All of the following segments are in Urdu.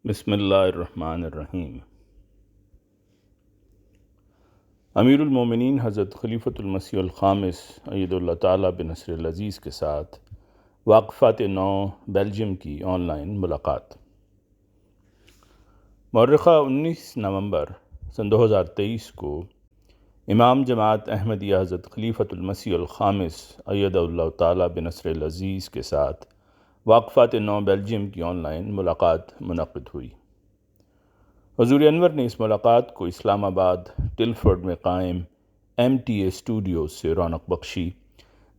بسم اللہ الرحمن الرحیم۔ امیر المومنین حضرت خلیفۃ المسیح الخامس اید اللہ تعالیٰ بنصر العزیز کے ساتھ واقفات نو بیلجیم کی آن لائن ملاقات۔ مورخہ 19 نومبر سن 2023 کو امام جماعت احمدیہ حضرت خلیفۃ المسیح الخامس اید اللہ تعالیٰ بنصر العزیز کے ساتھ واقفات نو بیلجیم کی آن لائن ملاقات منعقد ہوئی۔ حضور انور نے اس ملاقات کو اسلام آباد ٹلفرڈ میں قائم MTA اسٹوڈیوز سے رونق بخشی،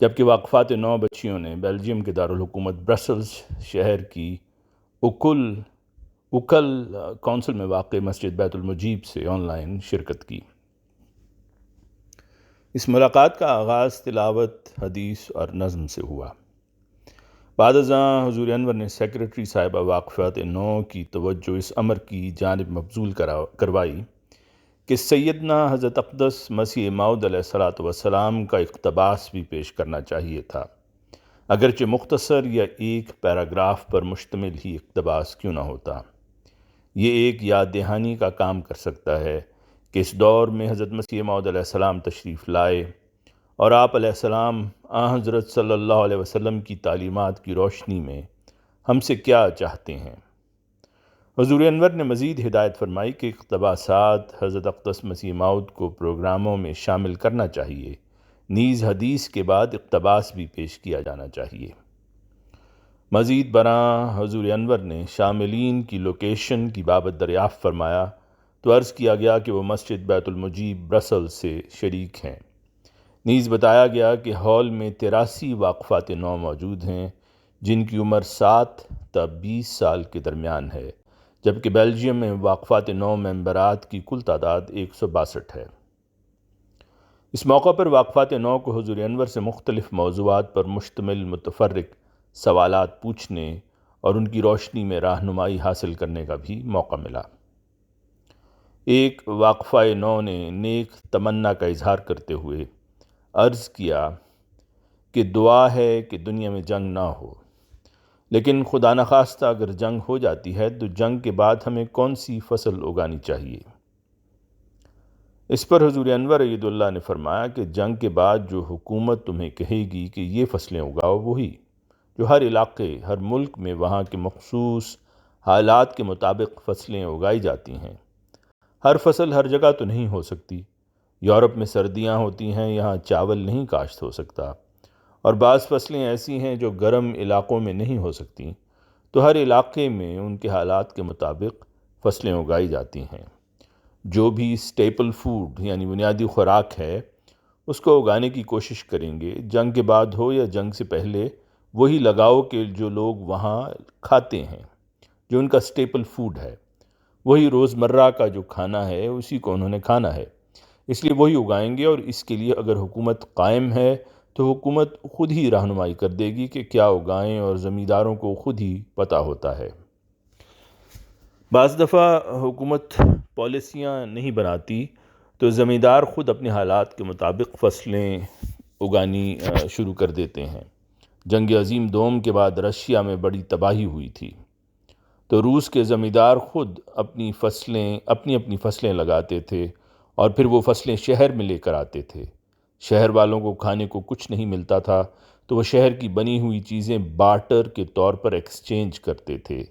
جبکہ واقفات نو بچیوں نے بیلجیم کے دارالحکومت برسلز شہر کی اوکل کونسل میں واقع مسجد بیت المجیب سے آن لائن شرکت کی۔ اس ملاقات کا آغاز تلاوت، حدیث اور نظم سے ہوا۔ بعد ازاں حضور انور نے سیکرٹری صاحبہ واقفات نو کی توجہ اس امر کی جانب مبذول کروائی کہ سیدنا حضرت اقدس مسیح موعود علیہ السلام کا اقتباس بھی پیش کرنا چاہیے تھا، اگرچہ مختصر یا ایک پیراگراف پر مشتمل ہی اقتباس کیوں نہ ہوتا۔ یہ ایک یاد دہانی کا کام کر سکتا ہے کہ اس دور میں حضرت مسیح موعود علیہ السلام تشریف لائے اور آپ علیہ السلام حضرت صلی اللہ علیہ وسلم کی تعلیمات کی روشنی میں ہم سے کیا چاہتے ہیں۔ حضور انور نے مزید ہدایت فرمائی کہ اقتباسات حضرت اقدس مسیح موعود کو پروگراموں میں شامل کرنا چاہیے، نیز حدیث کے بعد اقتباس بھی پیش کیا جانا چاہیے۔ مزید برآں حضور انور نے شاملین کی لوکیشن کی بابت دریافت فرمایا تو عرض کیا گیا کہ وہ مسجد بیت المجیب برسلز سے شریک ہیں۔ نیز بتایا گیا کہ ہال میں 83 واقفات نو موجود ہیں، جن کی عمر 7 تا 20 سال کے درمیان ہے، جبکہ بیلجیم میں واقفات نو ممبرات کی کل تعداد 162 ہے۔ اس موقع پر واقفات نو کو حضور انور سے مختلف موضوعات پر مشتمل متفرق سوالات پوچھنے اور ان کی روشنی میں رہنمائی حاصل کرنے کا بھی موقع ملا۔ ایک واقفہ نو نے نیک تمنا کا اظہار کرتے ہوئے عرض کیا کہ دعا ہے کہ دنیا میں جنگ نہ ہو، لیکن خدا نخواستہ اگر جنگ ہو جاتی ہے تو جنگ کے بعد ہمیں کون سی فصل اگانی چاہیے؟ اس پر حضور انور اید اللہ نے فرمایا کہ جنگ کے بعد جو حکومت تمہیں کہے گی کہ یہ فصلیں اگاؤ، وہی جو ہر علاقے، ہر ملک میں وہاں کے مخصوص حالات کے مطابق فصلیں اگائی جاتی ہیں۔ ہر فصل ہر جگہ تو نہیں ہو سکتی۔ یورپ میں سردیاں ہوتی ہیں، یہاں چاول نہیں کاشت ہو سکتا، اور بعض فصلیں ایسی ہیں جو گرم علاقوں میں نہیں ہو سکتی، تو ہر علاقے میں ان کے حالات کے مطابق فصلیں اگائی جاتی ہیں۔ جو بھی سٹیپل فوڈ یعنی بنیادی خوراک ہے، اس کو اگانے کی کوشش کریں گے، جنگ کے بعد ہو یا جنگ سے پہلے، وہی لگاؤ کہ جو لوگ وہاں کھاتے ہیں، جو ان کا سٹیپل فوڈ ہے، وہی روزمرہ کا جو کھانا ہے اسی کو انہوں نے کھانا ہے، اس لیے وہی اگائیں گے۔ اور اس کے لیے اگر حکومت قائم ہے تو حکومت خود ہی رہنمائی کر دے گی کہ کیا اگائیں، اور زمینداروں کو خود ہی پتہ ہوتا ہے۔ بعض دفعہ حکومت پالیسیاں نہیں بناتی تو زمیندار خود اپنے حالات کے مطابق فصلیں اگانی شروع کر دیتے ہیں۔ جنگ عظیم دوم کے بعد رشیا میں بڑی تباہی ہوئی تھی، تو روس کے زمیندار خود اپنی فصلیں لگاتے تھے اور پھر وہ فصلیں شہر میں لے کر آتے تھے۔ شہر والوں کو کھانے کو کچھ نہیں ملتا تھا تو وہ شہر کی بنی ہوئی چیزیں بارٹر کے طور پر ایکسچینج کرتے تھے۔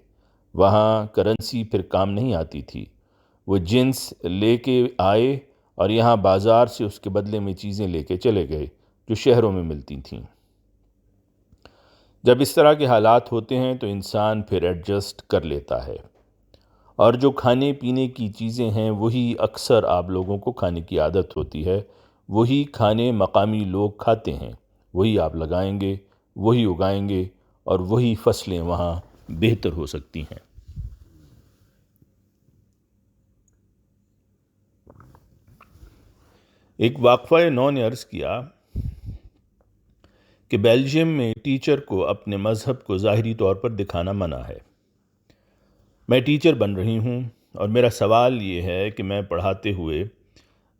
وہاں کرنسی پھر کام نہیں آتی تھی، وہ جنس لے کے آئے اور یہاں بازار سے اس کے بدلے میں چیزیں لے کے چلے گئے جو شہروں میں ملتی تھیں۔ جب اس طرح کے حالات ہوتے ہیں تو انسان پھر ایڈجسٹ کر لیتا ہے، اور جو کھانے پینے کی چیزیں ہیں وہی اکثر آپ لوگوں کو کھانے کی عادت ہوتی ہے، وہی کھانے مقامی لوگ کھاتے ہیں، وہی آپ لگائیں گے، وہی اگائیں گے، اور وہی فصلیں وہاں بہتر ہو سکتی ہیں۔ ایک واقفہ نو نے عرض کیا کہ بیلجیم میں ٹیچر کو اپنے مذہب کو ظاہری طور پر دکھانا منع ہے۔ میں ٹیچر بن رہی ہوں اور میرا سوال یہ ہے کہ میں پڑھاتے ہوئے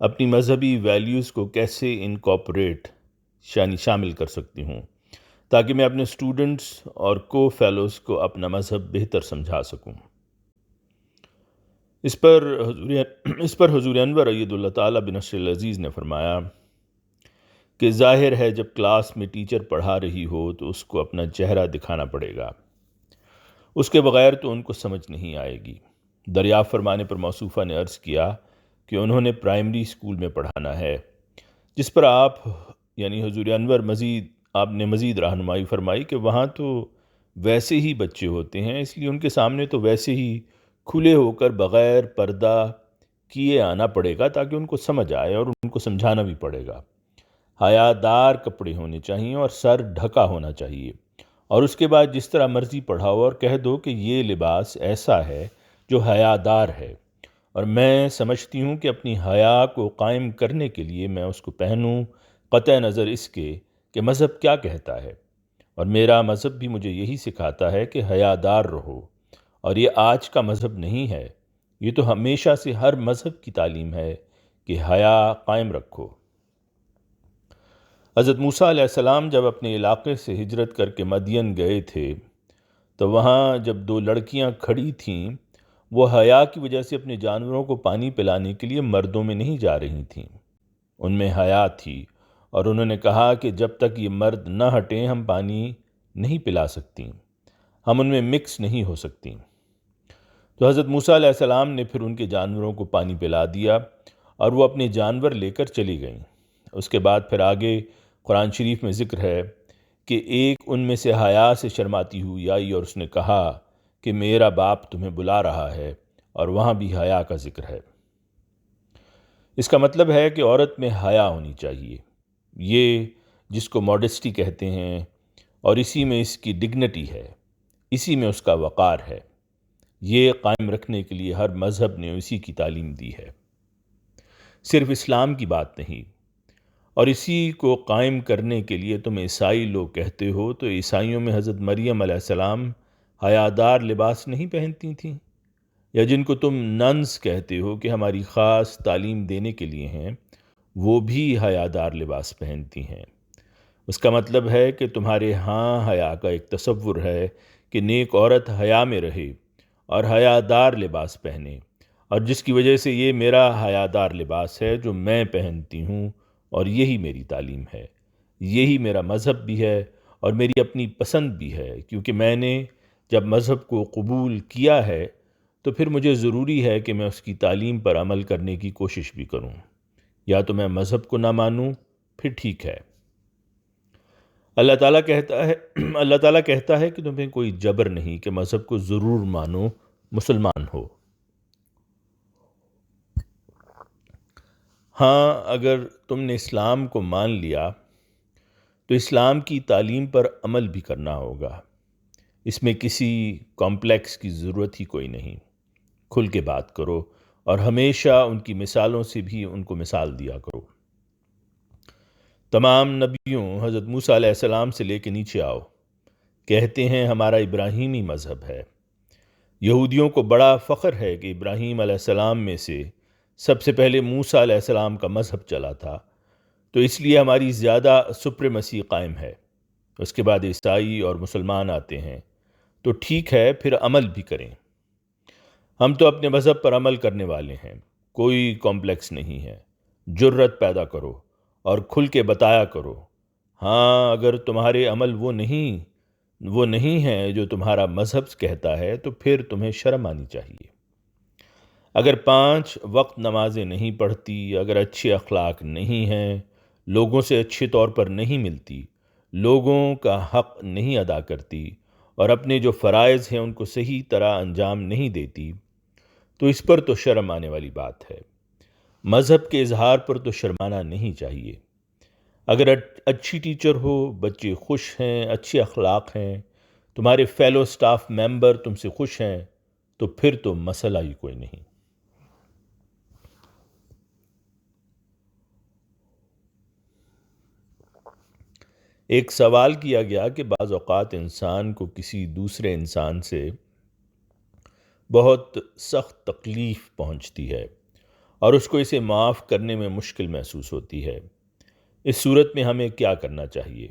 اپنی مذہبی ویلیوز کو کیسے انکارپوریٹ شامل کر سکتی ہوں تاکہ میں اپنے اسٹوڈنٹس اور کو فیلوز کو اپنا مذہب بہتر سمجھا سکوں۔ اس پر حضور انور اید اللہ تعالیٰ بنصر العزیز نے فرمایا کہ ظاہر ہے جب کلاس میں ٹیچر پڑھا رہی ہو تو اس کو اپنا چہرہ دکھانا پڑے گا، اس کے بغیر تو ان کو سمجھ نہیں آئے گی۔ دریافت فرمانے پر موصوفہ نے عرض کیا کہ انہوں نے پرائمری اسکول میں پڑھانا ہے، جس پر آپ یعنی حضور انور آپ نے مزید رہنمائی فرمائی کہ وہاں تو ویسے ہی بچے ہوتے ہیں، اس لیے ان کے سامنے تو ویسے ہی کھلے ہو کر بغیر پردہ کیے آنا پڑے گا تاکہ ان کو سمجھ آئے، اور ان کو سمجھانا بھی پڑے گا۔ حیا دار کپڑے ہونے چاہیے اور سر ڈھکا ہونا چاہیے، اور اس کے بعد جس طرح مرضی پڑھاؤ اور کہہ دو کہ یہ لباس ایسا ہے جو حیا دار ہے، اور میں سمجھتی ہوں کہ اپنی حیا کو قائم کرنے کے لیے میں اس کو پہنوں، قطع نظر اس کے کہ مذہب کیا کہتا ہے، اور میرا مذہب بھی مجھے یہی سکھاتا ہے کہ حیا دار رہو، اور یہ آج کا مذہب نہیں ہے، یہ تو ہمیشہ سے ہر مذہب کی تعلیم ہے کہ حیا قائم رکھو۔ حضرت موسیٰ علیہ السلام جب اپنے علاقے سے ہجرت کر کے مدین گئے تھے تو وہاں جب دو لڑکیاں کھڑی تھیں، وہ حیا کی وجہ سے اپنے جانوروں کو پانی پلانے کے لیے مردوں میں نہیں جا رہی تھیں، ان میں حیا تھی، اور انہوں نے کہا کہ جب تک یہ مرد نہ ہٹیں ہم پانی نہیں پلا سکتی، ہم ان میں مکس نہیں ہو سکتی۔ تو حضرت موسیٰ علیہ السلام نے پھر ان کے جانوروں کو پانی پلا دیا اور وہ اپنے جانور لے کر چلی گئیں۔ اس کے بعد پھر آگے قرآن شریف میں ذکر ہے کہ ایک ان میں سے حیا سے شرماتی ہوئی آئی اور اس نے کہا کہ میرا باپ تمہیں بلا رہا ہے، اور وہاں بھی حیا کا ذکر ہے۔ اس کا مطلب ہے کہ عورت میں حیا ہونی چاہیے، یہ جس کو ماڈسٹی کہتے ہیں، اور اسی میں اس کی ڈگنیٹی ہے، اسی میں اس کا وقار ہے۔ یہ قائم رکھنے کے لیے ہر مذہب نے اسی کی تعلیم دی ہے، صرف اسلام کی بات نہیں۔ اور اسی کو قائم کرنے کے لیے تم عیسائی لوگ کہتے ہو تو عیسائیوں میں حضرت مریم علیہ السلام حیادار لباس نہیں پہنتی تھیں، یا جن کو تم ننس کہتے ہو کہ ہماری خاص تعلیم دینے کے لیے ہیں، وہ بھی حیادار لباس پہنتی ہیں۔ اس کا مطلب ہے کہ تمہارے ہاں حیا کا ایک تصور ہے کہ نیک عورت حیا میں رہے اور حیادار لباس پہنے، اور جس کی وجہ سے یہ میرا حیادار لباس ہے جو میں پہنتی ہوں، اور یہی میری تعلیم ہے، یہی میرا مذہب بھی ہے اور میری اپنی پسند بھی ہے، کیونکہ میں نے جب مذہب کو قبول کیا ہے تو پھر مجھے ضروری ہے کہ میں اس کی تعلیم پر عمل کرنے کی کوشش بھی کروں، یا تو میں مذہب کو نہ مانوں پھر ٹھیک ہے۔ اللہ تعالیٰ کہتا ہے کہ تمہیں کوئی جبر نہیں کہ مذہب کو ضرور مانو، مسلمان ہو۔ ہاں، اگر تم نے اسلام کو مان لیا تو اسلام کی تعلیم پر عمل بھی کرنا ہوگا، اس میں کسی کمپلیکس کی ضرورت ہی کوئی نہیں۔ کھل کے بات کرو اور ہمیشہ ان کی مثالوں سے بھی ان کو مثال دیا کرو۔ تمام نبیوں حضرت موسیٰ علیہ السلام سے لے کے نیچے آؤ، کہتے ہیں ہمارا ابراہیمی مذہب ہے۔ یہودیوں کو بڑا فخر ہے کہ ابراہیم علیہ السلام میں سے سب سے پہلے موسیٰ علیہ السلام کا مذہب چلا تھا، تو اس لیے ہماری زیادہ سپریمیسی قائم ہے۔ اس کے بعد عیسائی اور مسلمان آتے ہیں، تو ٹھیک ہے پھر عمل بھی کریں۔ ہم تو اپنے مذہب پر عمل کرنے والے ہیں، کوئی کمپلیکس نہیں ہے۔ جرت پیدا کرو اور کھل کے بتایا کرو۔ ہاں، اگر تمہارے عمل وہ نہیں ہے جو تمہارا مذہب کہتا ہے تو پھر تمہیں شرم آنی چاہیے۔ اگر 5 وقت نمازیں نہیں پڑھتی، اگر اچھے اخلاق نہیں ہیں، لوگوں سے اچھے طور پر نہیں ملتی، لوگوں کا حق نہیں ادا کرتی، اور اپنے جو فرائض ہیں ان کو صحیح طرح انجام نہیں دیتی، تو اس پر تو شرم آنے والی بات ہے۔ مذہب کے اظہار پر تو شرمانا نہیں چاہیے۔ اگر اچھی ٹیچر ہو، بچے خوش ہیں، اچھے اخلاق ہیں، تمہارے فیلو سٹاف ممبر تم سے خوش ہیں، تو پھر تو مسئلہ ہی کوئی نہیں۔ ایک سوال کیا گیا کہ بعض اوقات انسان کو کسی دوسرے انسان سے بہت سخت تکلیف پہنچتی ہے اور اس کو اسے معاف کرنے میں مشکل محسوس ہوتی ہے۔ اس صورت میں ہمیں کیا کرنا چاہیے؟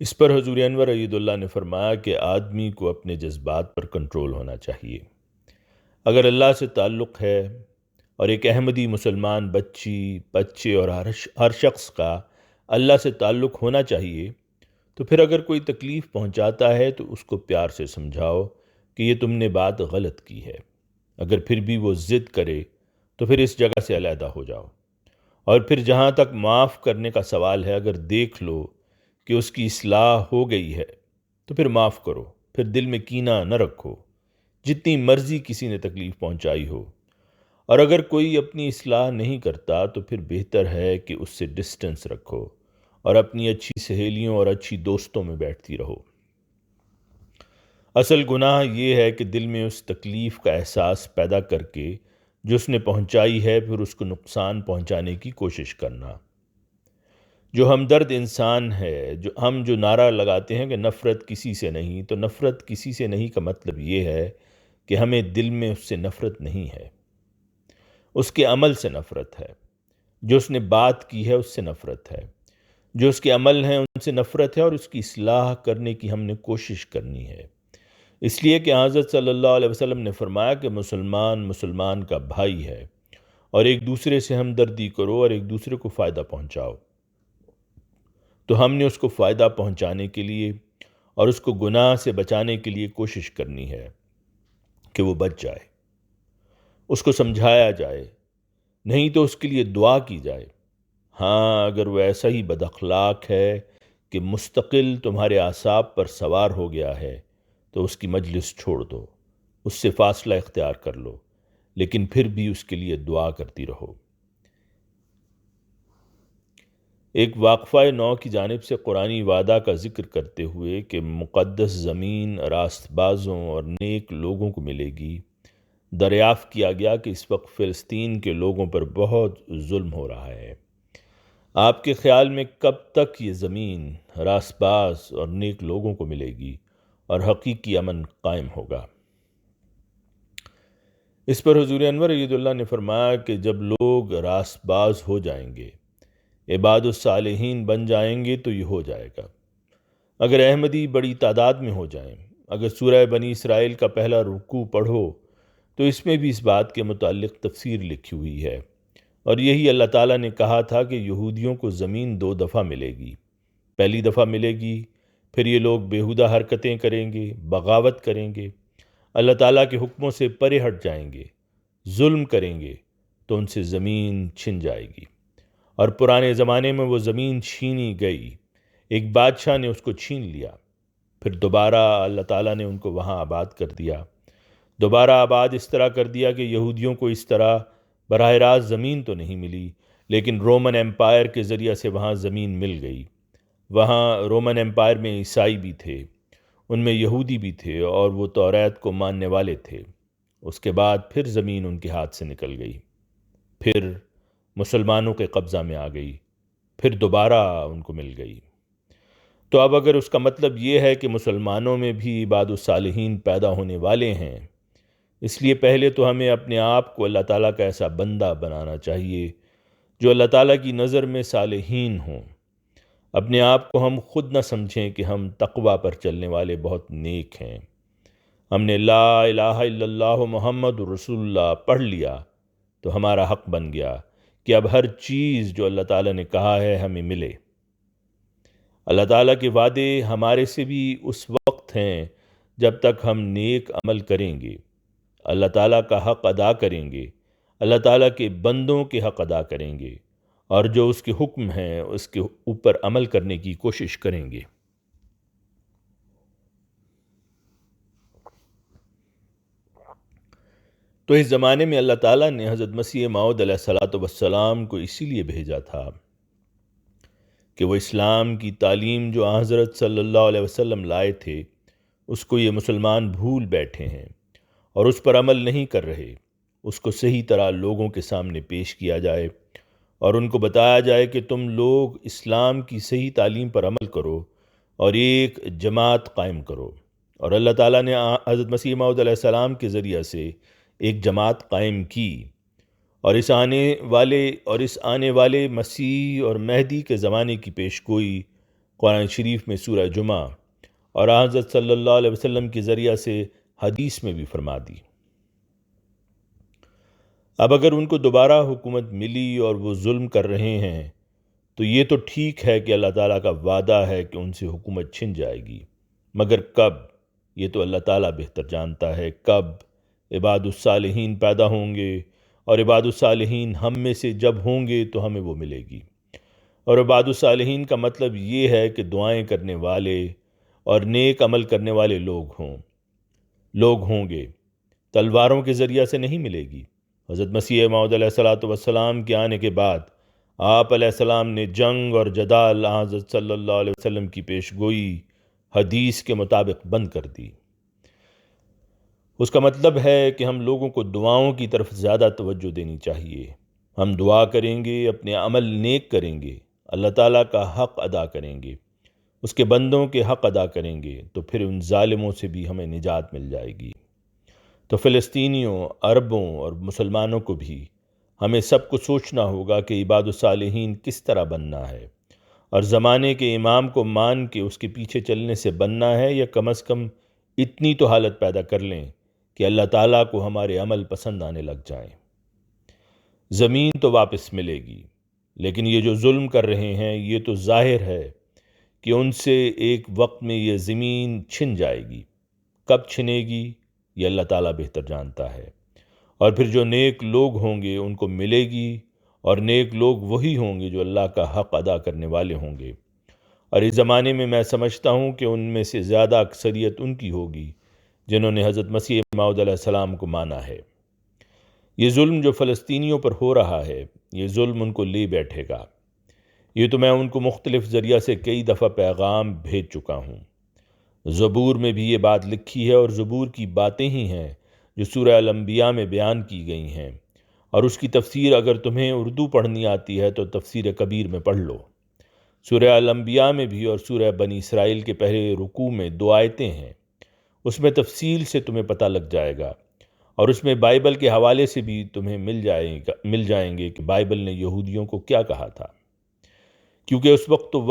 اس پر حضور انور ایدہ اللہ نے فرمایا کہ آدمی کو اپنے جذبات پر کنٹرول ہونا چاہیے۔ اگر اللہ سے تعلق ہے اور ایک احمدی مسلمان بچے اور ہر شخص کا اللہ سے تعلق ہونا چاہیے، تو پھر اگر کوئی تکلیف پہنچاتا ہے تو اس کو پیار سے سمجھاؤ کہ یہ تم نے بات غلط کی ہے۔ اگر پھر بھی وہ ضد کرے تو پھر اس جگہ سے علیحدہ ہو جاؤ، اور پھر جہاں تک معاف کرنے کا سوال ہے، اگر دیکھ لو کہ اس کی اصلاح ہو گئی ہے تو پھر معاف کرو، پھر دل میں کینہ نہ رکھو، جتنی مرضی کسی نے تکلیف پہنچائی ہو۔ اور اگر کوئی اپنی اصلاح نہیں کرتا تو پھر بہتر ہے کہ اس سے ڈسٹنس رکھو اور اپنی اچھی سہیلیوں اور اچھی دوستوں میں بیٹھتی رہو۔ اصل گناہ یہ ہے کہ دل میں اس تکلیف کا احساس پیدا کر کے جو اس نے پہنچائی ہے پھر اس کو نقصان پہنچانے کی کوشش کرنا۔ جو ہمدرد انسان ہے، جو نعرہ لگاتے ہیں کہ نفرت کسی سے نہیں، تو نفرت کسی سے نہیں کا مطلب یہ ہے کہ ہمیں دل میں اس سے نفرت نہیں ہے، اس کے عمل سے نفرت ہے۔ جو اس نے بات کی ہے اس سے نفرت ہے، جو اس کے عمل ہیں ان سے نفرت ہے، اور اس کی اصلاح کرنے کی ہم نے کوشش کرنی ہے۔ اس لیے کہ حضرت صلی اللہ علیہ وسلم نے فرمایا کہ مسلمان کا بھائی ہے، اور ایک دوسرے سے ہمدردی کرو اور ایک دوسرے کو فائدہ پہنچاؤ۔ تو ہم نے اس کو فائدہ پہنچانے کے لیے اور اس کو گناہ سے بچانے کے لیے کوشش کرنی ہے کہ وہ بچ جائے، اس کو سمجھایا جائے، نہیں تو اس کے لیے دعا کی جائے۔ ہاں، اگر وہ ایسا ہی بد اخلاق ہے کہ مستقل تمہارے اعصاب پر سوار ہو گیا ہے تو اس کی مجلس چھوڑ دو، اس سے فاصلہ اختیار کر لو، لیکن پھر بھی اس کے لیے دعا کرتی رہو۔ ایک واقفہ نو کی جانب سے قرآنی وعدہ کا ذکر کرتے ہوئے کہ مقدس زمین راست بازوں اور نیک لوگوں کو ملے گی، دریافت کیا گیا کہ اس وقت فلسطین کے لوگوں پر بہت ظلم ہو رہا ہے۔ آپ کے خیال میں کب تک یہ زمین راست باز اور نیک لوگوں کو ملے گی اور حقیقی امن قائم ہوگا؟ اس پر حضور انور ایدہ اللہ نے فرمایا کہ جب لوگ راست باز ہو جائیں گے، عباد الصالحین بن جائیں گے تو یہ ہو جائے گا۔ اگر احمدی بڑی تعداد میں ہو جائیں، اگر سورہ بنی اسرائیل کا پہلا رکوع پڑھو تو اس میں بھی اس بات کے متعلق تفسیر لکھی ہوئی ہے، اور یہی اللہ تعالیٰ نے کہا تھا کہ یہودیوں کو زمین 2 دفعہ ملے گی۔ پہلی دفعہ ملے گی، پھر یہ لوگ بیہودہ حرکتیں کریں گے، بغاوت کریں گے، اللہ تعالیٰ کے حکموں سے پرے ہٹ جائیں گے، ظلم کریں گے، تو ان سے زمین چھن جائے گی۔ اور پرانے زمانے میں وہ زمین چھینی گئی، ایک بادشاہ نے اس کو چھین لیا، پھر دوبارہ اللہ تعالیٰ نے ان کو وہاں آباد کر دیا۔ دوبارہ آباد اس طرح کر دیا کہ یہودیوں کو اس طرح براہ راست زمین تو نہیں ملی، لیکن رومن ایمپائر کے ذریعہ سے وہاں زمین مل گئی۔ وہاں رومن ایمپائر میں عیسائی بھی تھے، ان میں یہودی بھی تھے، اور وہ توریت کو ماننے والے تھے۔ اس کے بعد پھر زمین ان کے ہاتھ سے نکل گئی، پھر مسلمانوں کے قبضہ میں آ گئی، پھر دوبارہ ان کو مل گئی۔ تو اب اگر اس کا مطلب یہ ہے کہ مسلمانوں میں بھی عباد الصالحین پیدا ہونے والے ہیں، اس لیے پہلے تو ہمیں اپنے آپ کو اللہ تعالیٰ کا ایسا بندہ بنانا چاہیے جو اللہ تعالیٰ کی نظر میں صالحین ہوں۔ اپنے آپ کو ہم خود نہ سمجھیں کہ ہم تقوی پر چلنے والے بہت نیک ہیں۔ ہم نے لا الہ الا اللہ محمد رسول اللہ پڑھ لیا تو ہمارا حق بن گیا کہ اب ہر چیز جو اللہ تعالیٰ نے کہا ہے ہمیں ملے۔ اللہ تعالیٰ کے وعدے ہمارے سے بھی اس وقت ہیں جب تک ہم نیک عمل کریں گے، اللہ تعالیٰ کا حق ادا کریں گے، اللہ تعالیٰ کے بندوں کے حق ادا کریں گے، اور جو اس کے حکم ہیں اس کے اوپر عمل کرنے کی کوشش کریں گے۔ تو اس زمانے میں اللہ تعالیٰ نے حضرت مسیح موعود علیہ السلام کو اسی لیے بھیجا تھا کہ وہ اسلام کی تعلیم جو حضرت صلی اللہ علیہ وسلم لائے تھے اس کو یہ مسلمان بھول بیٹھے ہیں اور اس پر عمل نہیں کر رہے۔ اس کو صحیح طرح لوگوں کے سامنے پیش کیا جائے اور ان کو بتایا جائے کہ تم لوگ اسلام کی صحیح تعلیم پر عمل کرو اور ایک جماعت قائم کرو۔ اور اللہ تعالیٰ نے حضرت مسیح موعود علیہ السلام کے ذریعہ سے ایک جماعت قائم کی، اور اس آنے والے مسیح اور مہدی کے زمانے کی پیشگوئی قرآن شریف میں سورہ جمعہ اور حضرت صلی اللہ علیہ وسلم کے ذریعہ سے حدیث میں بھی فرما دی۔ اب اگر ان کو دوبارہ حکومت ملی اور وہ ظلم کر رہے ہیں تو یہ تو ٹھیک ہے کہ اللہ تعالیٰ کا وعدہ ہے کہ ان سے حکومت چھن جائے گی، مگر کب، یہ تو اللہ تعالیٰ بہتر جانتا ہے کب عباد الصالحین پیدا ہوں گے، اور عباد الصالحین ہم میں سے جب ہوں گے تو ہمیں وہ ملے گی۔ اور عباد الصالحین کا مطلب یہ ہے کہ دعائیں کرنے والے اور نیک عمل کرنے والے لوگ ہوں گے، تلواروں کے ذریعہ سے نہیں ملے گی۔ حضرت مسیح موعود علیہ الصلوۃ والسلام کے آنے کے بعد آپ علیہ السلام نے جنگ اور جدال حضرت صلی اللہ علیہ وسلم کی پیش گوئی حدیث کے مطابق بند کر دی۔ اس کا مطلب ہے کہ ہم لوگوں کو دعاؤں کی طرف زیادہ توجہ دینی چاہیے۔ ہم دعا کریں گے، اپنے عمل نیک کریں گے، اللہ تعالیٰ کا حق ادا کریں گے، اس کے بندوں کے حق ادا کریں گے، تو پھر ان ظالموں سے بھی ہمیں نجات مل جائے گی۔ تو فلسطینیوں، عربوں اور مسلمانوں کو بھی ہمیں سب کو سوچنا ہوگا کہ عباد الصالحین کس طرح بننا ہے، اور زمانے کے امام کو مان کے اس کے پیچھے چلنے سے بننا ہے، یا کم از کم اتنی تو حالت پیدا کر لیں کہ اللہ تعالیٰ کو ہمارے عمل پسند آنے لگ جائیں۔ زمین تو واپس ملے گی، لیکن یہ جو ظلم کر رہے ہیں یہ تو ظاہر ہے کہ ان سے ایک وقت میں یہ زمین چھن جائے گی۔ کب چھنے گی یہ اللہ تعالیٰ بہتر جانتا ہے، اور پھر جو نیک لوگ ہوں گے ان کو ملے گی، اور نیک لوگ وہی ہوں گے جو اللہ کا حق ادا کرنے والے ہوں گے۔ اور اس زمانے میں میں سمجھتا ہوں کہ ان میں سے زیادہ اکثریت ان کی ہوگی جنہوں نے حضرت مسیح موعود علیہ السلام کو مانا ہے۔ یہ ظلم جو فلسطینیوں پر ہو رہا ہے، یہ ظلم ان کو لے بیٹھے گا۔ یہ تو میں ان کو مختلف ذریعہ سے کئی دفعہ پیغام بھیج چکا ہوں۔ زبور میں بھی یہ بات لکھی ہے، اور زبور کی باتیں ہی ہیں جو سورہ الانبیاء میں بیان کی گئی ہیں، اور اس کی تفسیر اگر تمہیں اردو پڑھنی آتی ہے تو تفسیر کبیر میں پڑھ لو۔ سورہ الانبیاء میں بھی اور سورہ بنی اسرائیل کے پہلے رکوع میں 2 آیتیں ہیں، اس میں تفصیل سے تمہیں پتہ لگ جائے گا، اور اس میں بائبل کے حوالے سے بھی تمہیں مل جائیں گے کہ بائبل نے یہودیوں کو کیا کہا تھا۔ کیونکہ اس وقت تو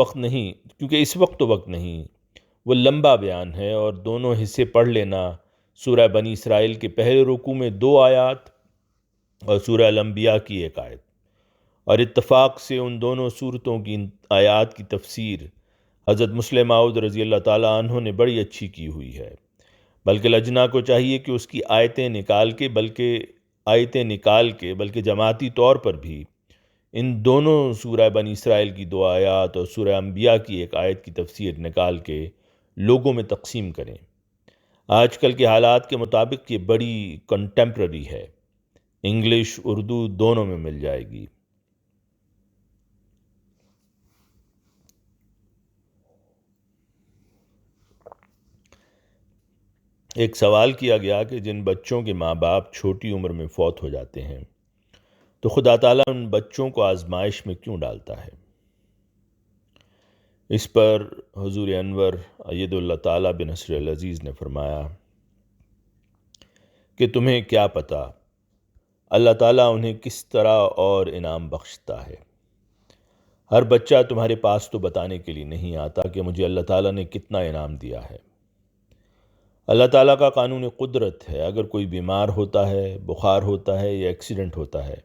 وقت نہیں، وہ لمبا بیان ہے، اور دونوں حصے پڑھ لینا، سورہ بنی اسرائیل کے پہلے رکوع میں 2 آیات اور سورہ الانبیاء کی 1 آیت، اور اتفاق سے ان دونوں سورتوں کی آیات کی تفسیر حضرت مسلم موعود رضی اللہ تعالیٰ عنہ نے بڑی اچھی کی ہوئی ہے۔ بلکہ لجنا کو چاہیے کہ اس کی آیتیں نکال کے بلکہ جماعتی طور پر بھی ان دونوں سورہ بنی اسرائیل کی 2 آیات اور سورہ انبیاء کی 1 آیت کی تفسیر نکال کے لوگوں میں تقسیم کریں۔ آج کل کے حالات کے مطابق یہ بڑی کنٹمپرری ہے، انگلش اردو دونوں میں مل جائے گی۔ ایک سوال کیا گیا کہ جن بچوں کے ماں باپ چھوٹی عمر میں فوت ہو جاتے ہیں تو خدا تعالیٰ ان بچوں کو آزمائش میں کیوں ڈالتا ہے؟ اس پر حضور انور اید اللہ تعالیٰ بنصر العزیز نے فرمایا کہ تمہیں کیا پتہ اللہ تعالیٰ انہیں کس طرح اور انعام بخشتا ہے۔ ہر بچہ تمہارے پاس تو بتانے کے لیے نہیں آتا کہ مجھے اللہ تعالیٰ نے کتنا انعام دیا ہے۔ اللہ تعالیٰ کا قانون قدرت ہے، اگر کوئی بیمار ہوتا ہے، بخار ہوتا ہے، یا ایکسیڈنٹ ہوتا ہے،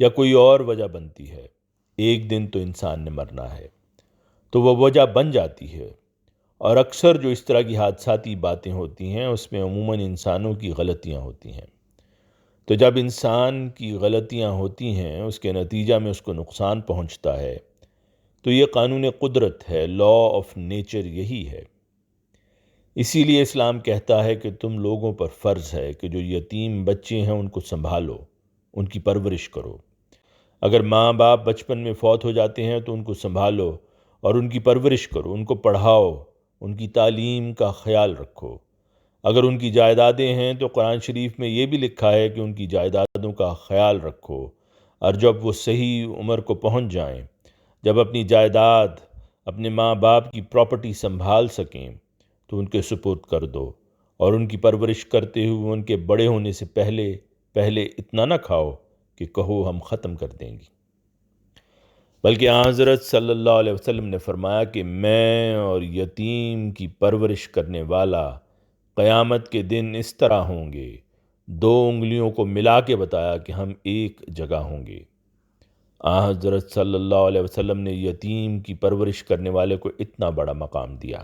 یا کوئی اور وجہ بنتی ہے، ایک دن تو انسان نے مرنا ہے، تو وہ وجہ بن جاتی ہے۔ اور اکثر جو اس طرح کی حادثاتی باتیں ہوتی ہیں اس میں عموماً انسانوں کی غلطیاں ہوتی ہیں۔ تو جب انسان کی غلطیاں ہوتی ہیں، اس کے نتیجہ میں اس کو نقصان پہنچتا ہے، تو یہ قانون قدرت ہے، لا آف نیچر یہی ہے۔ اسی لیے اسلام کہتا ہے کہ تم لوگوں پر فرض ہے کہ جو یتیم بچے ہیں ان کو سنبھالو، ان کی پرورش کرو۔ اگر ماں باپ بچپن میں فوت ہو جاتے ہیں تو ان کو سنبھالو اور ان کی پرورش کرو، ان کو پڑھاؤ، ان کی تعلیم کا خیال رکھو۔ اگر ان کی جائیدادیں ہیں تو قرآن شریف میں یہ بھی لکھا ہے کہ ان کی جائیدادوں کا خیال رکھو، اور جب وہ صحیح عمر کو پہنچ جائیں، جب اپنی جائیداد، اپنے ماں باپ کی پراپرٹی سنبھال سکیں تو ان کے سپرد کر دو، اور ان کی پرورش کرتے ہوئے ان کے بڑے ہونے سے پہلے اتنا نہ کھاؤ کہ کہو ہم ختم کر دیں گے۔ بلکہ حضرت صلی اللہ علیہ وسلم نے فرمایا کہ میں اور یتیم کی پرورش کرنے والا قیامت کے دن اس طرح ہوں گے، دو انگلیوں کو ملا کے بتایا کہ ہم ایک جگہ ہوں گے۔ حضرت صلی اللہ علیہ وسلم نے یتیم کی پرورش کرنے والے کو اتنا بڑا مقام دیا۔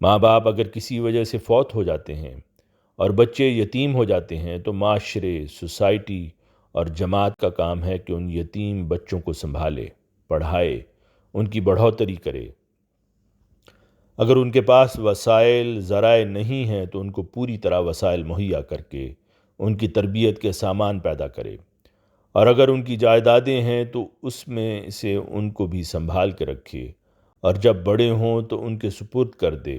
ماں باپ اگر کسی وجہ سے فوت ہو جاتے ہیں اور بچے یتیم ہو جاتے ہیں تو معاشرے، سوسائٹی اور جماعت کا کام ہے کہ ان یتیم بچوں کو سنبھالے، پڑھائے، ان کی بڑھوتری کرے۔ اگر ان کے پاس وسائل، ذرائع نہیں ہیں تو ان کو پوری طرح وسائل مہیا کر کے ان کی تربیت کے سامان پیدا کرے، اور اگر ان کی جائیدادیں ہیں تو اس میں سے ان کو بھی سنبھال کے رکھے، اور جب بڑے ہوں تو ان کے سپرد کر دے۔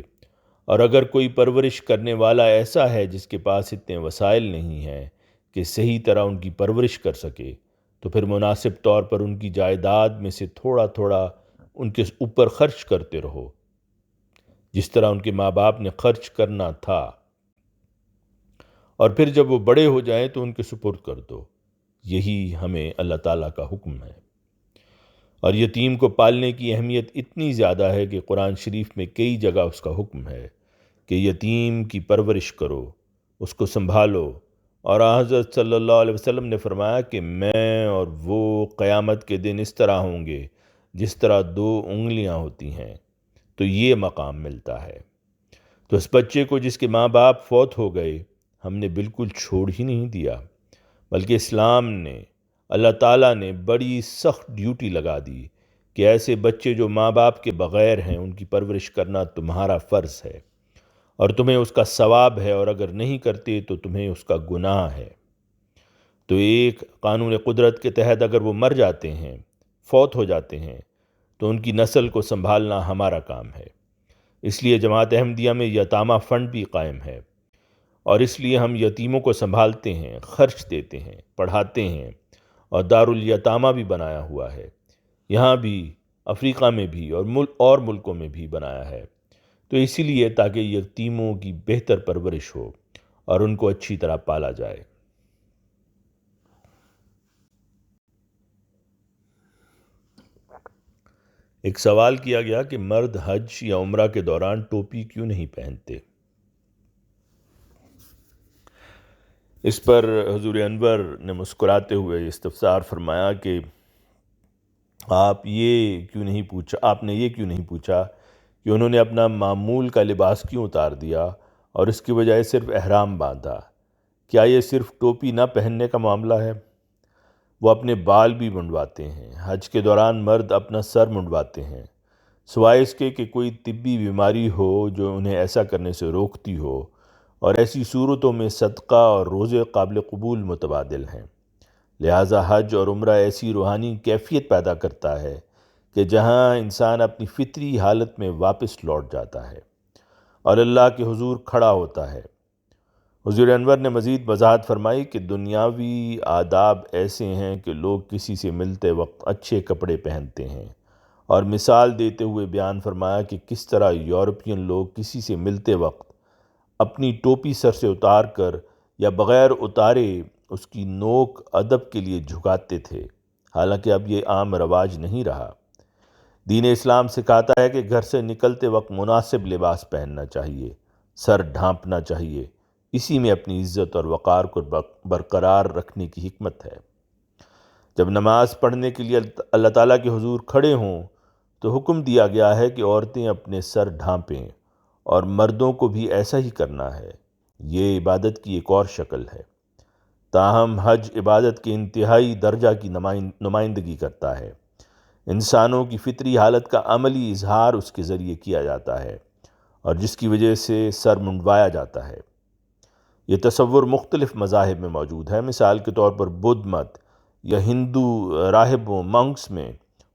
اور اگر کوئی پرورش کرنے والا ایسا ہے جس کے پاس اتنے وسائل نہیں ہیں کہ صحیح طرح ان کی پرورش کر سکے، تو پھر مناسب طور پر ان کی جائیداد میں سے تھوڑا تھوڑا ان کے اوپر خرچ کرتے رہو، جس طرح ان کے ماں باپ نے خرچ کرنا تھا، اور پھر جب وہ بڑے ہو جائیں تو ان کے سپرد کر دو۔ یہی ہمیں اللہ تعالیٰ کا حکم ہے۔ اور یتیم کو پالنے کی اہمیت اتنی زیادہ ہے کہ قرآن شریف میں کئی جگہ اس کا حکم ہے کہ یتیم کی پرورش کرو، اس کو سنبھالو۔ اور حضرت صلی اللہ علیہ وسلم نے فرمایا کہ میں اور وہ قیامت کے دن اس طرح ہوں گے جس طرح دو انگلیاں ہوتی ہیں، تو یہ مقام ملتا ہے۔ تو اس بچے کو جس کے ماں باپ فوت ہو گئے ہم نے بالکل چھوڑ ہی نہیں دیا، بلکہ اسلام نے، اللہ تعالیٰ نے بڑی سخت ڈیوٹی لگا دی کہ ایسے بچے جو ماں باپ کے بغیر ہیں ان کی پرورش کرنا تمہارا فرض ہے، اور تمہیں اس کا ثواب ہے، اور اگر نہیں کرتے تو تمہیں اس کا گناہ ہے۔ تو ایک قانون قدرت کے تحت اگر وہ مر جاتے ہیں، فوت ہو جاتے ہیں، تو ان کی نسل کو سنبھالنا ہمارا کام ہے۔ اس لیے جماعت احمدیہ میں یتامہ فنڈ بھی قائم ہے، اور اس لیے ہم یتیموں کو سنبھالتے ہیں، خرچ دیتے ہیں، پڑھاتے ہیں، اور دارالیتامہ بھی بنایا ہوا ہے، یہاں بھی، افریقہ میں بھی، اور ملکوں میں بھی بنایا ہے۔ تو اسی لیے تاکہ یتیموں کی بہتر پرورش ہو اور ان کو اچھی طرح پالا جائے۔ ایک سوال کیا گیا کہ مرد حج یا عمرہ کے دوران ٹوپی کیوں نہیں پہنتے؟ اس پر حضور انور نے مسکراتے ہوئے استفسار فرمایا کہ آپ نے یہ کیوں نہیں پوچھا کہ انہوں نے اپنا معمول کا لباس کیوں اتار دیا اور اس کی بجائے صرف احرام باندھا؟ کیا یہ صرف ٹوپی نہ پہننے کا معاملہ ہے؟ وہ اپنے بال بھی منڈواتے ہیں۔ حج کے دوران مرد اپنا سر منڈواتے ہیں، سوائے اس کے کہ کوئی طبی بیماری ہو جو انہیں ایسا کرنے سے روکتی ہو، اور ایسی صورتوں میں صدقہ اور روزے قابل قبول متبادل ہیں۔ لہٰذا حج اور عمرہ ایسی روحانی کیفیت پیدا کرتا ہے کہ جہاں انسان اپنی فطری حالت میں واپس لوٹ جاتا ہے اور اللہ کے حضور کھڑا ہوتا ہے۔ حضور انور نے مزید وضاحت فرمائی کہ دنیاوی آداب ایسے ہیں کہ لوگ کسی سے ملتے وقت اچھے کپڑے پہنتے ہیں، اور مثال دیتے ہوئے بیان فرمایا کہ کس طرح یورپین لوگ کسی سے ملتے وقت اپنی ٹوپی سر سے اتار کر یا بغیر اتارے اس کی نوک ادب کے لیے جھکاتے تھے، حالانکہ اب یہ عام رواج نہیں رہا۔ دین اسلام سکھاتا ہے کہ گھر سے نکلتے وقت مناسب لباس پہننا چاہیے، سر ڈھانپنا چاہیے، اسی میں اپنی عزت اور وقار کو برقرار رکھنے کی حکمت ہے۔ جب نماز پڑھنے کے لیے اللہ تعالیٰ کے حضور کھڑے ہوں تو حکم دیا گیا ہے کہ عورتیں اپنے سر ڈھانپیں، اور مردوں کو بھی ایسا ہی کرنا ہے۔ یہ عبادت کی ایک اور شکل ہے۔ تاہم حج عبادت کے انتہائی درجہ کی نمائندگی کرتا ہے۔ انسانوں کی فطری حالت کا عملی اظہار اس کے ذریعے کیا جاتا ہے، اور جس کی وجہ سے سر منڈوایا جاتا ہے۔ یہ تصور مختلف مذاہب میں موجود ہے۔ مثال کے طور پر بدھ مت یا ہندو راہبوں منکس میں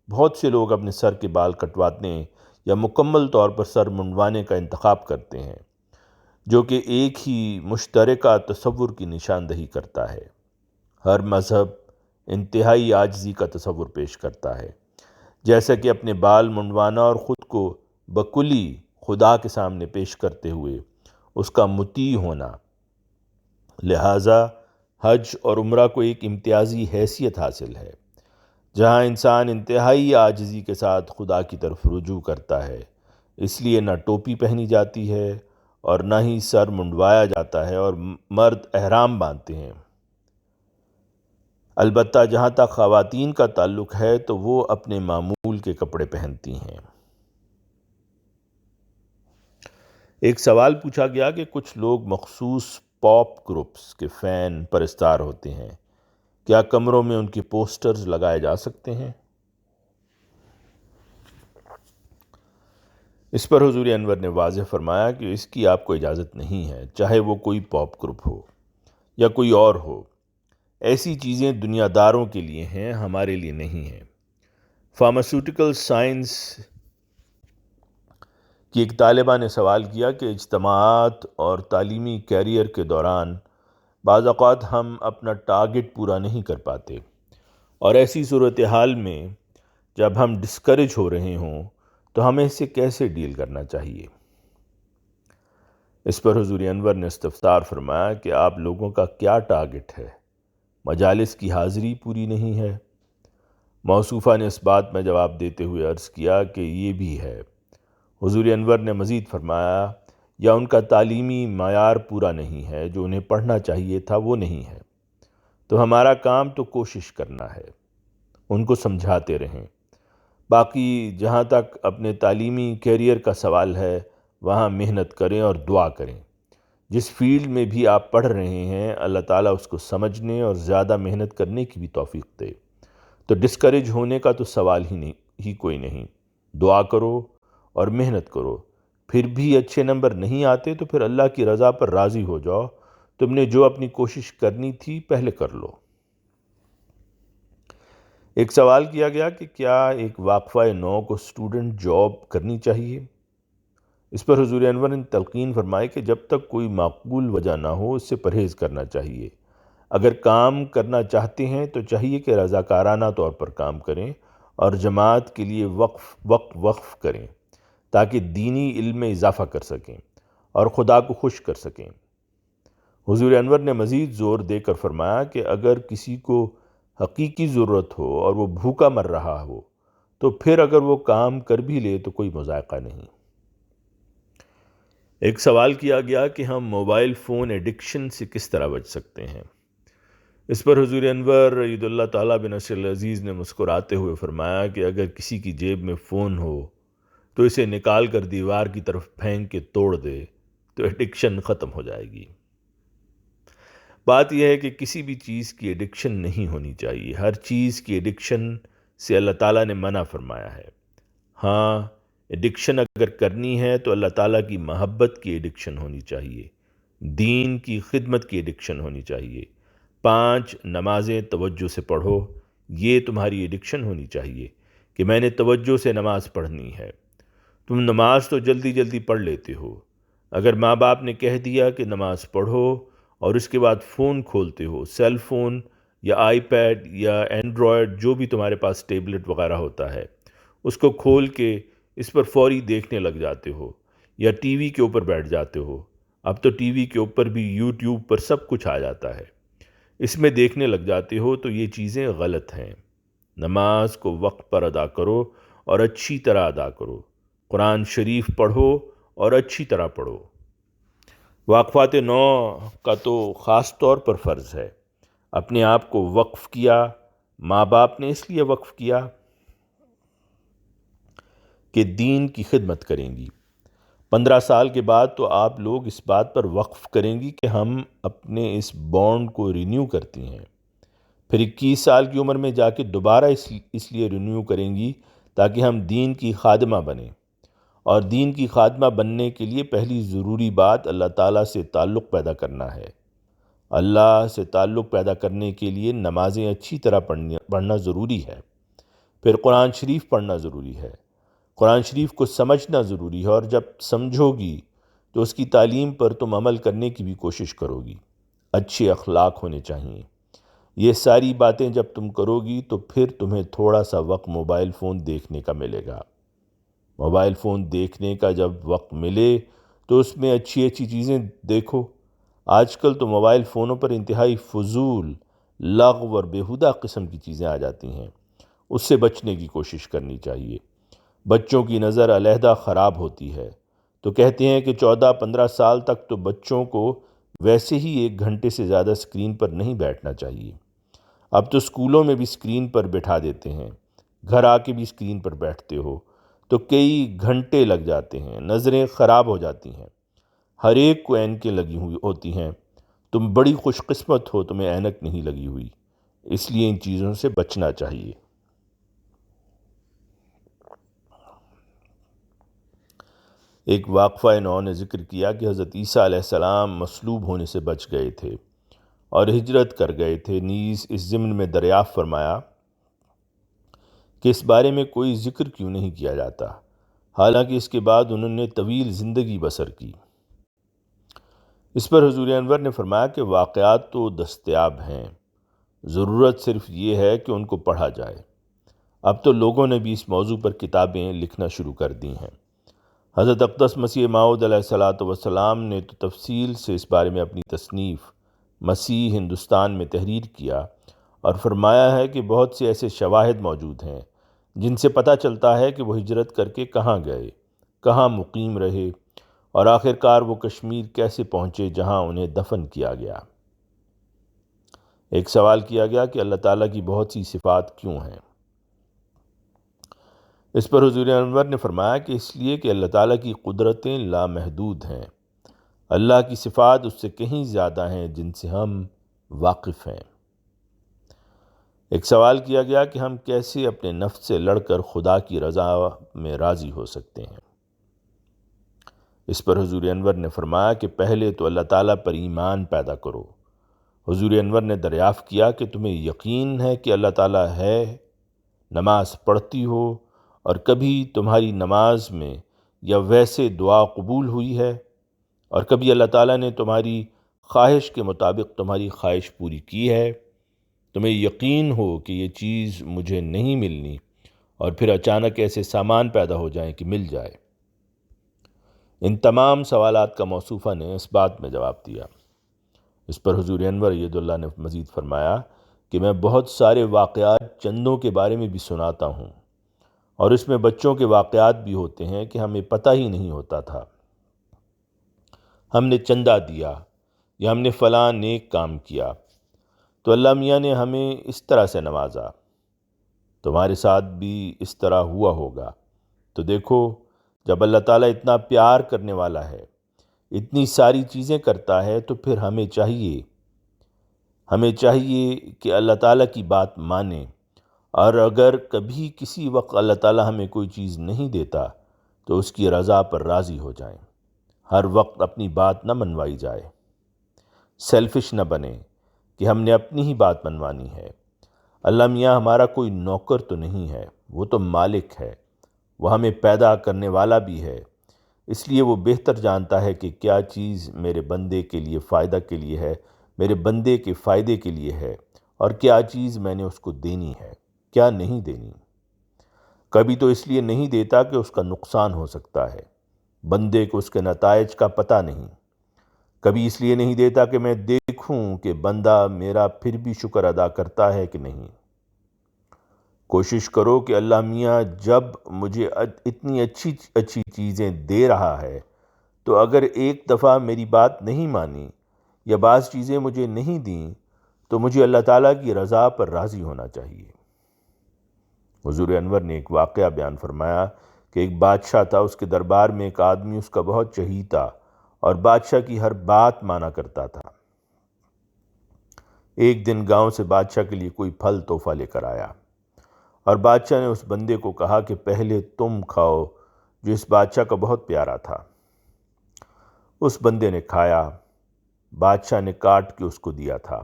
بہت سے لوگ اپنے سر کے بال کٹواتے ہیں یا مکمل طور پر سر منڈوانے کا انتخاب کرتے ہیں، جو کہ ایک ہی مشترکہ تصور کی نشاندہی کرتا ہے۔ ہر مذہب انتہائی عاجزی کا تصور پیش کرتا ہے، جیسا کہ اپنے بال منڈوانا اور خود کو بکلی خدا کے سامنے پیش کرتے ہوئے اس کا مطیع ہونا۔ لہٰذا حج اور عمرہ کو ایک امتیازی حیثیت حاصل ہے۔ جہاں انسان انتہائی عاجزی کے ساتھ خدا کی طرف رجوع کرتا ہے، اس لیے نہ ٹوپی پہنی جاتی ہے اور نہ ہی سر منڈوایا جاتا ہے اور مرد احرام باندھتے ہیں۔ البتہ جہاں تک خواتین کا تعلق ہے تو وہ اپنے معمول کے کپڑے پہنتی ہیں۔ ایک سوال پوچھا گیا کہ کچھ لوگ مخصوص پاپ گروپس کے فین پرستار ہوتے ہیں، کیا کمروں میں ان کے پوسٹرز لگائے جا سکتے ہیں؟ اس پر حضور انور نے واضح فرمایا کہ اس کی آپ کو اجازت نہیں ہے، چاہے وہ کوئی پاپ گروپ ہو یا کوئی اور ہو۔ ایسی چیزیں دنیا داروں کے لیے ہیں، ہمارے لیے نہیں ہیں۔ فارماسیوٹیکل سائنس کی ایک طالبہ نے سوال کیا کہ اجتماعات اور تعلیمی کیریئر کے دوران بعض اوقات ہم اپنا ٹارگٹ پورا نہیں کر پاتے، اور ایسی صورتحال میں جب ہم ڈسکریج ہو رہے ہوں تو ہمیں اس سے کیسے ڈیل کرنا چاہیے؟ اس پر حضور انور نے استفسار فرمایا کہ آپ لوگوں کا کیا ٹارگٹ ہے؟ مجالس کی حاضری پوری نہیں ہے؟ موصوفہ نے اس بات میں جواب دیتے ہوئے عرض کیا کہ یہ بھی ہے۔ حضور انور نے مزید فرمایا، یا ان کا تعلیمی معیار پورا نہیں ہے، جو انہیں پڑھنا چاہیے تھا وہ نہیں ہے، تو ہمارا کام تو کوشش کرنا ہے، ان کو سمجھاتے رہیں۔ باقی جہاں تک اپنے تعلیمی کیریئر کا سوال ہے، وہاں محنت کریں اور دعا کریں۔ جس فیلڈ میں بھی آپ پڑھ رہے ہیں، اللہ تعالیٰ اس کو سمجھنے اور زیادہ محنت کرنے کی بھی توفیق دے، تو ڈسکریج ہونے کا تو سوال ہی کوئی نہیں۔ دعا کرو اور محنت کرو، پھر بھی اچھے نمبر نہیں آتے تو پھر اللہ کی رضا پر راضی ہو جاؤ، تم نے جو اپنی کوشش کرنی تھی پہلے کر لو۔ ایک سوال کیا گیا کہ کیا ایک واقفہ 9 کو اسٹوڈنٹ جاب کرنی چاہیے؟ اس پر حضور انور نے تلقین فرمائی کہ جب تک کوئی معقول وجہ نہ ہو اس سے پرہیز کرنا چاہیے۔ اگر کام کرنا چاہتے ہیں تو چاہیے کہ رضاکارانہ طور پر کام کریں اور جماعت کے لیے وقف کریں، تاکہ دینی علم میں اضافہ کر سکیں اور خدا کو خوش کر سکیں۔ حضور انور نے مزید زور دے کر فرمایا کہ اگر کسی کو حقیقی ضرورت ہو اور وہ بھوکا مر رہا ہو تو پھر اگر وہ کام کر بھی لے تو کوئی مذائقہ نہیں۔ ایک سوال کیا گیا کہ ہم موبائل فون ایڈکشن سے کس طرح بچ سکتے ہیں؟ اس پر حضور انور عید اللہ تعالیٰ بن نصر العزیز نے مسکراتے ہوئے فرمایا کہ اگر کسی کی جیب میں فون ہو تو اسے نکال کر دیوار کی طرف پھینک کے توڑ دے تو ایڈکشن ختم ہو جائے گی۔ بات یہ ہے کہ کسی بھی چیز کی ایڈکشن نہیں ہونی چاہیے، ہر چیز کی ایڈکشن سے اللہ تعالیٰ نے منع فرمایا ہے۔ ہاں، ایڈکشن اگر کرنی ہے تو اللہ تعالیٰ کی محبت کی ایڈکشن ہونی چاہیے، دین کی خدمت کی ایڈکشن ہونی چاہیے۔ 5 نمازیں توجہ سے پڑھو، یہ تمہاری ایڈکشن ہونی چاہیے کہ میں نے توجہ سے نماز پڑھنی ہے۔ تم نماز تو جلدی جلدی پڑھ لیتے ہو، اگر ماں باپ نے کہہ دیا کہ نماز پڑھو اور اس کے بعد فون کھولتے ہو، سیل فون یا آئی پیڈ یا اینڈرائڈ جو بھی تمہارے پاس ٹیبلٹ وغیرہ ہوتا ہے، اس کو کھول کے اس پر فوری دیکھنے لگ جاتے ہو، یا ٹی وی کے اوپر بیٹھ جاتے ہو۔ اب تو ٹی وی کے اوپر بھی یوٹیوب پر سب کچھ آ جاتا ہے، اس میں دیکھنے لگ جاتے ہو، تو یہ چیزیں غلط ہیں۔ نماز کو وقت پر ادا کرو اور اچھی طرح ادا کرو، قرآن شریف پڑھو اور اچھی طرح پڑھو۔ واقفات 9 کا تو خاص طور پر فرض ہے۔ اپنے آپ کو وقف کیا، ماں باپ نے اس لیے وقف کیا کہ دین کی خدمت کریں گی۔ 15 سال کے بعد تو آپ لوگ اس بات پر وقف کریں گی کہ ہم اپنے اس بانڈ کو رینیو کرتی ہیں، پھر 21 سال کی عمر میں جا کے دوبارہ اس لیے رینیو کریں گی تاکہ ہم دین کی خادمہ بنیں، اور دین کی خادمہ بننے کے لیے پہلی ضروری بات اللہ تعالیٰ سے تعلق پیدا کرنا ہے۔ اللہ سے تعلق پیدا کرنے کے لیے نمازیں اچھی طرح پڑھنا ضروری ہے، پھر قرآن شریف پڑھنا ضروری ہے، قرآن شریف کو سمجھنا ضروری ہے، اور جب سمجھو گی تو اس کی تعلیم پر تم عمل کرنے کی بھی کوشش کرو گی۔ اچھے اخلاق ہونے چاہیے۔ یہ ساری باتیں جب تم کرو گی تو پھر تمہیں تھوڑا سا وقت موبائل فون دیکھنے کا ملے گا۔ موبائل فون دیکھنے کا جب وقت ملے تو اس میں اچھی اچھی چیزیں دیکھو۔ آج کل تو موبائل فونوں پر انتہائی فضول، لغو اور بیہودہ قسم کی چیزیں آ جاتی ہیں، اس سے بچنے کی کوشش کرنی چاہیے۔ بچوں کی نظر علیحدہ خراب ہوتی ہے، تو کہتے ہیں کہ 14-15 سال تک تو بچوں کو ویسے ہی 1 گھنٹے سے زیادہ اسکرین پر نہیں بیٹھنا چاہیے۔ اب تو اسکولوں میں بھی اسکرین پر بٹھا دیتے ہیں، گھر آ کے بھی اسکرین پر بیٹھتے ہو تو کئی گھنٹے لگ جاتے ہیں، نظریں خراب ہو جاتی ہیں۔ ہر ایک کو اینکیں لگی ہوئی ہوتی ہیں، تم بڑی خوش قسمت ہو تمہیں اینک نہیں لگی ہوئی، اس لیے ان چیزوں سے بچنا چاہیے۔ ایک واقفہ نو نے ذکر کیا کہ حضرت عیسیٰ علیہ السلام مصلوب ہونے سے بچ گئے تھے اور ہجرت کر گئے تھے، نیز اس ضمن میں دریافت فرمایا کہ اس بارے میں کوئی ذکر کیوں نہیں کیا جاتا، حالانکہ اس کے بعد انہوں نے طویل زندگی بسر کی۔ اس پر حضور انور نے فرمایا کہ واقعات تو دستیاب ہیں، ضرورت صرف یہ ہے کہ ان کو پڑھا جائے۔ اب تو لوگوں نے بھی اس موضوع پر کتابیں لکھنا شروع کر دی ہیں۔ حضرت اقدس مسیح موعود علیہ السلام نے تو تفصیل سے اس بارے میں اپنی تصنیف مسیح ہندوستان میں تحریر کیا اور فرمایا ہے کہ بہت سے ایسے شواہد موجود ہیں جن سے پتہ چلتا ہے کہ وہ ہجرت کر کے کہاں گئے، کہاں مقیم رہے اور آخر کار وہ کشمیر کیسے پہنچے جہاں انہیں دفن کیا گیا۔ ایک سوال کیا گیا کہ اللہ تعالیٰ کی بہت سی صفات کیوں ہیں؟ اس پر حضور انور نے فرمایا کہ اس لیے کہ اللہ تعالیٰ کی قدرتیں لامحدود ہیں، اللہ کی صفات اس سے کہیں زیادہ ہیں جن سے ہم واقف ہیں۔ ایک سوال کیا گیا کہ ہم کیسے اپنے نفس سے لڑ کر خدا کی رضا میں راضی ہو سکتے ہیں؟ اس پر حضور انور نے فرمایا کہ پہلے تو اللہ تعالیٰ پر ایمان پیدا کرو۔ حضور انور نے دریافت کیا کہ تمہیں یقین ہے کہ اللہ تعالیٰ ہے، نماز پڑھتی ہو اور کبھی تمہاری نماز میں یا ویسے دعا قبول ہوئی ہے، اور کبھی اللہ تعالیٰ نے تمہاری خواہش کے مطابق تمہاری خواہش پوری کی ہے؟ تمہیں یقین ہو کہ یہ چیز مجھے نہیں ملنی اور پھر اچانک ایسے سامان پیدا ہو جائیں کہ مل جائے۔ ان تمام سوالات کا موصوفہ نے اس بات میں جواب دیا۔ اس پر حضور انور ید اللہ نے مزید فرمایا کہ میں بہت سارے واقعات چندوں کے بارے میں بھی سناتا ہوں، اور اس میں بچوں کے واقعات بھی ہوتے ہیں کہ ہمیں پتہ ہی نہیں ہوتا تھا، ہم نے چندہ دیا یا ہم نے فلاں نیک کام کیا تو اللہ میاں نے ہمیں اس طرح سے نوازا، تمہارے ساتھ بھی اس طرح ہوا ہوگا۔ تو دیکھو، جب اللہ تعالیٰ اتنا پیار کرنے والا ہے، اتنی ساری چیزیں کرتا ہے، تو پھر ہمیں چاہیے کہ اللہ تعالیٰ کی بات مانیں، اور اگر کبھی کسی وقت اللہ تعالیٰ ہمیں کوئی چیز نہیں دیتا تو اس کی رضا پر راضی ہو جائیں۔ ہر وقت اپنی بات نہ منوائی جائے، سیلفش نہ بنیں کہ ہم نے اپنی ہی بات منوانی ہے۔ اللہ میاں ہمارا کوئی نوکر تو نہیں ہے، وہ تو مالک ہے، وہ ہمیں پیدا کرنے والا بھی ہے، اس لیے وہ بہتر جانتا ہے کہ کیا چیز میرے بندے کے لیے فائدہ کے لیے ہے، میرے بندے کے فائدے کے لیے ہے، اور کیا چیز میں نے اس کو دینی ہے، کیا نہیں دینی۔ کبھی تو اس لیے نہیں دیتا کہ اس کا نقصان ہو سکتا ہے، بندے کو اس کے نتائج کا پتہ نہیں۔ کبھی اس لیے نہیں دیتا کہ میں دیکھوں کہ بندہ میرا پھر بھی شکر ادا کرتا ہے کہ نہیں۔ کوشش کرو کہ اللہ میاں جب مجھے اتنی اچھی چیزیں دے رہا ہے تو اگر ایک دفعہ میری بات نہیں مانی یا بعض چیزیں مجھے نہیں دیں تو مجھے اللہ تعالیٰ کی رضا پر راضی ہونا چاہیے۔ حضور انور نے ایک واقعہ بیان فرمایا کہ ایک بادشاہ تھا، اس کے دربار میں ایک آدمی اس کا بہت چہیتا اور بادشاہ کی ہر بات مانا کرتا تھا۔ ایک دن گاؤں سے بادشاہ کے لیے کوئی پھل تحفہ لے کر آیا، اور بادشاہ نے اس بندے کو کہا کہ پہلے تم کھاؤ، جو اس بادشاہ کا بہت پیارا تھا۔ اس بندے نے کھایا، بادشاہ نے کاٹ کے اس کو دیا تھا،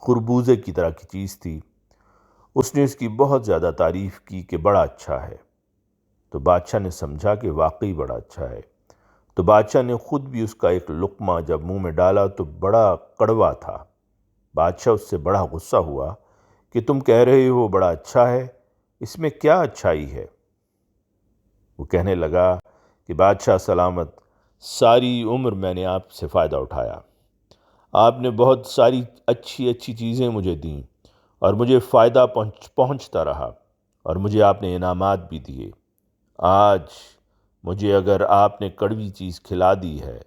خربوزے کی طرح کی چیز تھی۔ اس نے اس کی بہت زیادہ تعریف کی کہ بڑا اچھا ہے، تو بادشاہ نے سمجھا کہ واقعی بڑا اچھا ہے، تو بادشاہ نے خود بھی اس کا ایک لقمہ جب منہ میں ڈالا تو بڑا کڑوا تھا۔ بادشاہ اس سے بڑا غصہ ہوا کہ تم کہہ رہے ہو بڑا اچھا ہے، اس میں کیا اچھائی ہے؟ وہ کہنے لگا کہ بادشاہ سلامت، ساری عمر میں نے آپ سے فائدہ اٹھایا، آپ نے بہت ساری اچھی چیزیں مجھے دیں اور مجھے فائدہ پہنچتا رہا، اور مجھے آپ نے انعامات بھی دیے۔ آج مجھے اگر آپ نے کڑوی چیز کھلا دی ہے،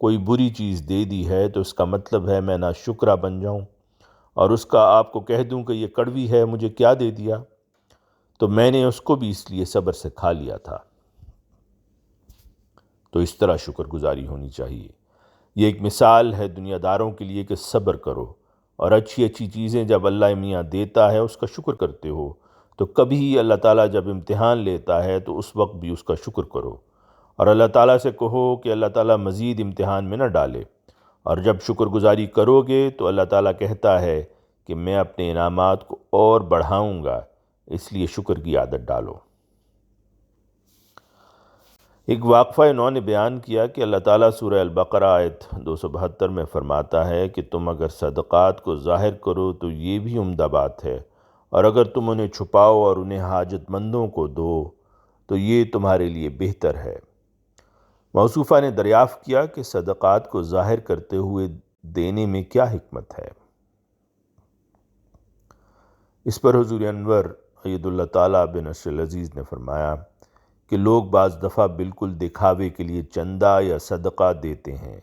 کوئی بری چیز دے دی ہے، تو اس کا مطلب ہے میں ناشکرا بن جاؤں اور اس کا آپ کو کہہ دوں کہ یہ کڑوی ہے، مجھے کیا دے دیا؟ تو میں نے اس کو بھی اس لیے صبر سے کھا لیا تھا۔ تو اس طرح شکر گزاری ہونی چاہیے۔ یہ ایک مثال ہے دنیا داروں کے لیے کہ صبر کرو، اور اچھی اچھی چیزیں جب اللہ میاں دیتا ہے اس کا شکر کرتے ہو، تو کبھی اللہ تعالیٰ جب امتحان لیتا ہے تو اس وقت بھی اس کا شکر کرو، اور اللہ تعالیٰ سے کہو کہ اللہ تعالیٰ مزید امتحان میں نہ ڈالے۔ اور جب شکر گزاری کرو گے تو اللہ تعالیٰ کہتا ہے کہ میں اپنے انعامات کو اور بڑھاؤں گا، اس لیے شکر کی عادت ڈالو۔ ایک واقفہ انہوں نے بیان کیا کہ اللہ تعالیٰ سورہ البقرہ آیت 272 میں فرماتا ہے کہ تم اگر صدقات کو ظاہر کرو تو یہ بھی عمدہ بات ہے، اور اگر تم انہیں چھپاؤ اور انہیں حاجت مندوں کو دو تو یہ تمہارے لیے بہتر ہے۔ موصوفہ نے دریافت کیا کہ صدقات کو ظاہر کرتے ہوئے دینے میں کیا حکمت ہے؟ اس پر حضور انور اید اللہ تعالیٰ بن نصر العزیز نے فرمایا کہ لوگ بعض دفعہ بالکل دکھاوے کے لیے چندہ یا صدقہ دیتے ہیں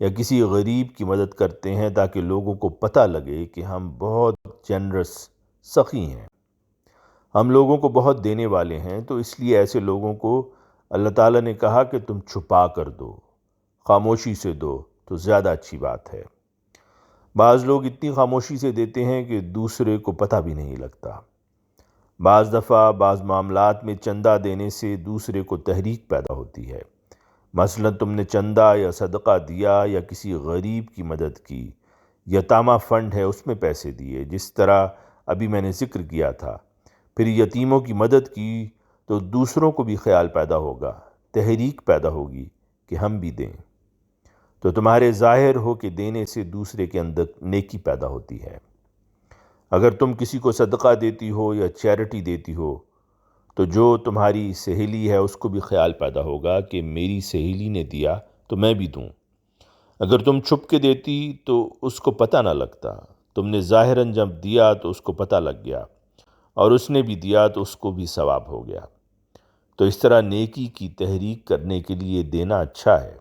یا کسی غریب کی مدد کرتے ہیں تاکہ لوگوں کو پتہ لگے کہ ہم بہت جنرس سخی ہیں، ہم لوگوں کو بہت دینے والے ہیں۔ تو اس لیے ایسے لوگوں کو اللہ تعالیٰ نے کہا کہ تم چھپا کر دو، خاموشی سے دو تو زیادہ اچھی بات ہے۔ بعض لوگ اتنی خاموشی سے دیتے ہیں کہ دوسرے کو پتہ بھی نہیں لگتا۔ بعض دفعہ بعض معاملات میں چندہ دینے سے دوسرے کو تحریک پیدا ہوتی ہے۔ مثلا تم نے چندہ یا صدقہ دیا یا کسی غریب کی مدد کی، یتامہ فنڈ ہے اس میں پیسے دیے، جس طرح ابھی میں نے ذکر کیا تھا، پھر یتیموں کی مدد کی، تو دوسروں کو بھی خیال پیدا ہوگا، تحریک پیدا ہوگی کہ ہم بھی دیں، تو تمہارے ظاہر ہو کہ دینے سے دوسرے کے اندر نیکی پیدا ہوتی ہے۔ اگر تم کسی کو صدقہ دیتی ہو یا چیریٹی دیتی ہو تو جو تمہاری سہیلی ہے اس کو بھی خیال پیدا ہوگا کہ میری سہیلی نے دیا تو میں بھی دوں۔ اگر تم چھپ کے دیتی تو اس کو پتہ نہ لگتا، تم نے ظاہراً جب دیا تو اس کو پتہ لگ گیا، اور اس نے بھی دیا تو اس کو بھی ثواب ہو گیا۔ تو اس طرح نیکی کی تحریک کرنے کے لیے دینا اچھا ہے۔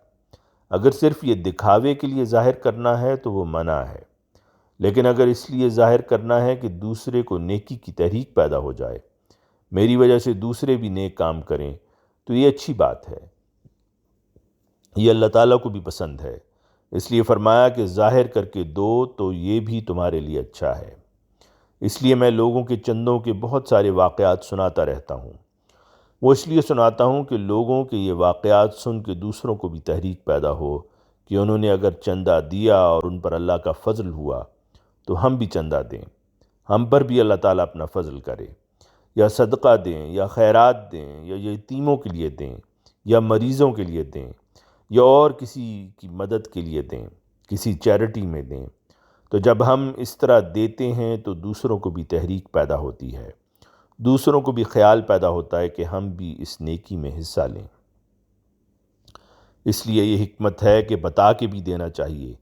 اگر صرف یہ دکھاوے کے لیے ظاہر کرنا ہے تو وہ منع ہے، لیکن اگر اس لیے ظاہر کرنا ہے کہ دوسرے کو نیکی کی تحریک پیدا ہو جائے، میری وجہ سے دوسرے بھی نیک کام کریں، تو یہ اچھی بات ہے، یہ اللہ تعالیٰ کو بھی پسند ہے۔ اس لیے فرمایا کہ ظاہر کر کے دو تو یہ بھی تمہارے لیے اچھا ہے۔ اس لیے میں لوگوں کے چندوں کے بہت سارے واقعات سناتا رہتا ہوں۔ وہ اس لیے سناتا ہوں کہ لوگوں کے یہ واقعات سن کے دوسروں کو بھی تحریک پیدا ہو کہ انہوں نے اگر چندہ دیا اور ان پر اللہ کا فضل ہوا تو ہم بھی چندہ دیں، ہم پر بھی اللہ تعالیٰ اپنا فضل کرے، یا صدقہ دیں، یا خیرات دیں، یا یتیموں کے لیے دیں، یا مریضوں کے لیے دیں، یا اور کسی کی مدد کے لیے دیں، کسی چیریٹی میں دیں۔ تو جب ہم اس طرح دیتے ہیں تو دوسروں کو بھی تحریک پیدا ہوتی ہے، دوسروں کو بھی خیال پیدا ہوتا ہے کہ ہم بھی اس نیکی میں حصہ لیں۔ اس لیے یہ حکمت ہے کہ بتا کے بھی دینا چاہیے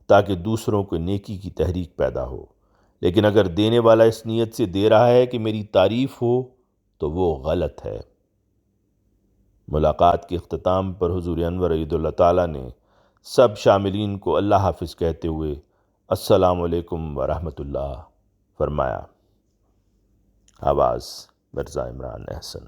تاکہ دوسروں کو نیکی کی تحریک پیدا ہو، لیکن اگر دینے والا اس نیت سے دے رہا ہے کہ میری تعریف ہو تو وہ غلط ہے۔ ملاقات کے اختتام پر حضور انور اید اللہ تعالیٰ نے سب شاملین کو اللہ حافظ کہتے ہوئے السلام علیکم ورحمۃ اللہ فرمایا۔ آواز مرزا عمران احسن۔